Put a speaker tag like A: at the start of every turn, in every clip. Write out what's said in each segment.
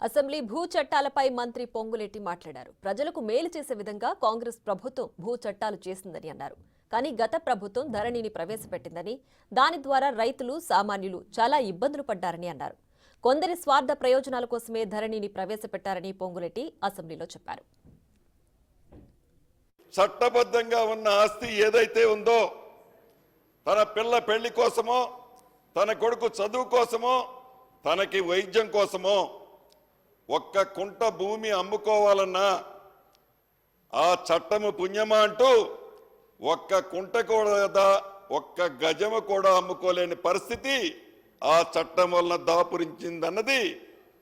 A: Assembly భూ చట్టాలపై మంత్రి పొంగులేటి మాట్లాడారు. ప్రజలకు మేలు చేసే విధంగా కాంగ్రెస్ ప్రభుత్వం భూ చట్టాలు చేసిందని అన్నారు. కానీ గత ప్రభుత్వం ధరణిని ప్రవేశపెట్టిందని, దాని ద్వారా రైతులు, సామాన్యులు చాలా ఇబ్బందులు పడ్డారని అన్నారు. కొందరి స్వార్థ ప్రయోజనాల కోసమే ధరణిని ప్రవేశపెట్టారని పొంగులేటి అసెంబ్లీలో చెప్పారు.
B: చట్టబద్ధంగా ఉన్న ఆస్తి ఏదైతే ఉందో, తన పిల్ల పెళ్లి కోసమో, తన కొడుకు చదువు కోసమో, తనకి వైద్యం కోసమో ఒక్క కుంట భూమి అమ్ముకోవాలన్నా ఆ చట్టము పుణ్యమా అంటూ ఒక్క కుంట కూడా, ఒక్క గజము కూడా అమ్ముకోలేని పరిస్థితి ఆ చట్టం వలన దాపురించిందన్నది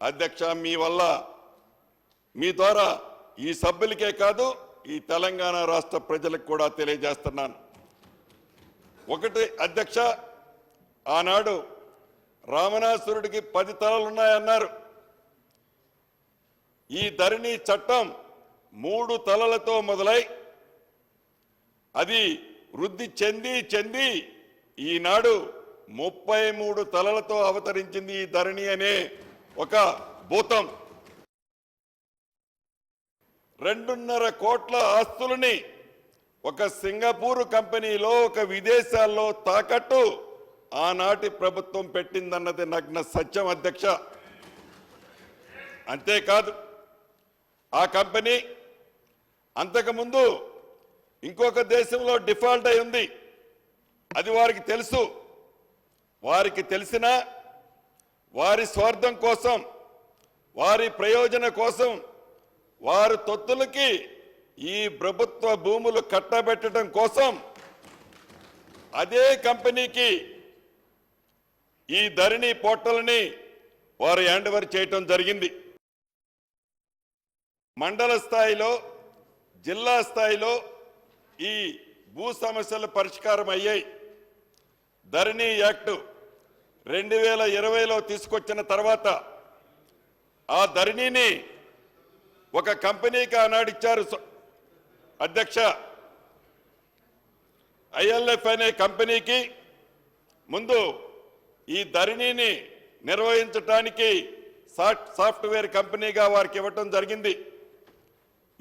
B: అధ్యక్ష మీ వల్ల, మీ ద్వారా ఈ సభ్యులకే కాదు ఈ తెలంగాణ రాష్ట్ర ప్రజలకు కూడా తెలియజేస్తున్నాను. ఒకటి అధ్యక్ష, ఆనాడు రామనాసురుడికి 10 తలలున్నాయన్నారు. ఈ ధరణి చట్టం 3 తలలతో మొదలై అది వృద్ధి చెంది ఈనాడు 33 తలలతో అవతరించింది ఈ ధరణి అనే ఒక భూతం. 2.5 కోట్ల ఆస్తులని ఒక సింగపూర్ కంపెనీలో, ఒక విదేశాల్లో తాకట్టు ఆనాటి ప్రభుత్వం పెట్టిందన్నది నగ్న సత్యం అధ్యక్ష. అంతేకాదు ఆ కంపెనీ అంతకుముందు ఇంకొక దేశంలో డిఫాల్ట్ అయి ఉంది. అది వారికి తెలుసు. వారికి తెలిసినా వారి స్వార్థం కోసం, వారి ప్రయోజన కోసం, వారి తొత్తులకి ఈ ప్రభుత్వ భూములు కట్టబెట్టడం కోసం అదే కంపెనీకి ఈ ధరణి పోర్టల్ని వారు హ్యాండ్ ఓవర్ చేయటం జరిగింది. మండల స్థాయిలో, జిల్లా స్థాయిలో ఈ భూ సమస్యలు పరిష్కారం అయ్యాయి. ధరణి యాక్ట్ 2020లో తీసుకొచ్చిన తర్వాత ఆ ధరణిని ఒక కంపెనీకి ఆనాడు ఇచ్చారు అధ్యక్ష. ఐఎల్ఎఫ్ అనే కంపెనీకి ముందు ఈ ధరణిని నిర్వహించడానికి సాఫ్ట్వేర్ కంపెనీగా వారికి ఇవ్వటం జరిగింది.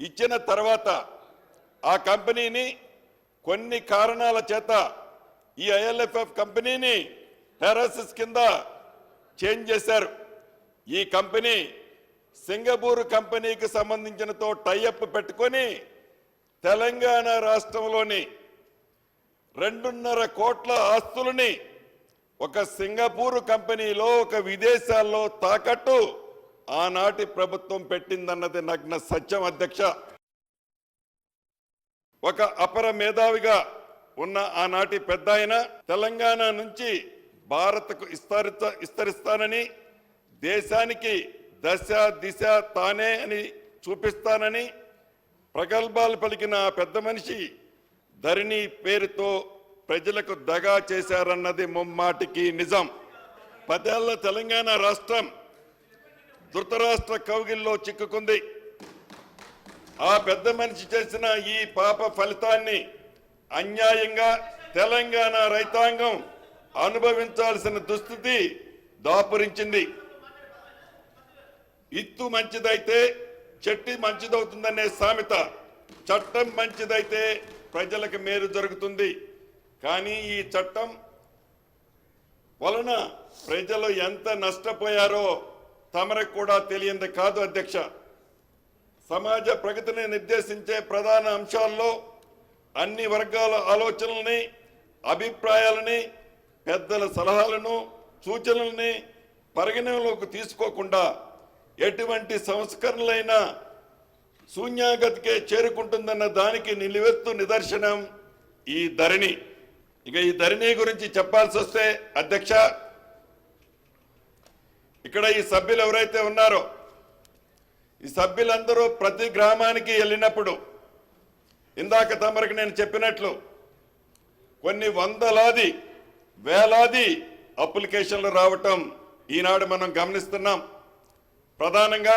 B: ఇచ్చిన తర్వాత ఆ కంపెనీని కొన్ని కారణాల చేత ఈ ఐఎల్ఎఫ్ఎఫ్ కంపెనీని టెరాసిస్ కింద చేంజ్ చేశారు. ఈ కంపెనీ సింగపూర్ కంపెనీకి సంబంధించినతో టైఅప్ పెట్టుకొని తెలంగాణ రాష్ట్రంలోని 2.5 కోట్ల ఆస్తులని ఒక సింగపూర్ కంపెనీలో, ఒక విదేశాల్లో తాకట్టు ఆనాటి ప్రభుత్వం పెట్టిందన్నది నగ్న సత్యం అధ్యక్ష. ఒక అపర మేధావిగా ఉన్న ఆనాటి పెద్ద ఆయన తెలంగాణ నుంచి భారత్కు విస్తరిస్తానని, దేశానికి దశ దిశ తానే అని చూపిస్తానని ప్రగల్భాలు పలికిన పెద్ద మనిషి ధరణి పేరుతో ప్రజలకు దగా చేశారన్నది ముమ్మాటికి నిజం. 10 ఏళ్ల తెలంగాణ రాష్ట్రం ధృతరాష్ట్ర కౌగిల్లో చిక్కుకుంది. ఆ పెద్ద మనిషి చేసిన ఈ పాప ఫలితాన్ని అన్యాయంగా తెలంగాణ రైతాంగం అనుభవించాల్సిన దుస్థితి దాపురించింది. ఇత్తు మంచిదైతే చెట్టు మంచిదవుతుందనే సామెత. చట్టం మంచిదైతే ప్రజలకు మేలు జరుగుతుంది. కానీ ఈ చట్టం వలన ప్రజలు ఎంత నష్టపోయారో తమకు కూడా తెలియంది కాదు అధ్యక్ష. సమాజ ప్రగతిని నిర్దేశించే ప్రధాన అంశాల్లో అన్ని వర్గాల ఆలోచనల్ని, అభిప్రాయాలని, పెద్దల సలహాలను, సూచనల్ని పరిగణనలోకి తీసుకోకుండా ఎటువంటి సంస్కరణలైనా శూన్యాగతికే చేరుకుంటుందన్న దానికి నిలువెత్తు నిదర్శనం ఈ ధరణి. ఇక ఈ ధరణి గురించి చెప్పాల్సి వస్తే అధ్యక్ష, ఇక్కడ ఈ సభ్యులు ఎవరైతే ఉన్నారో ఈ సభ్యులందరూ ప్రతి గ్రామానికి వెళ్ళినప్పుడు ఇందాక తమరికి నేను చెప్పినట్లు కొన్ని వందలాది వేలాది అప్లికేషన్లు రావటం ఈనాడు మనం గమనిస్తున్నాం. ప్రధానంగా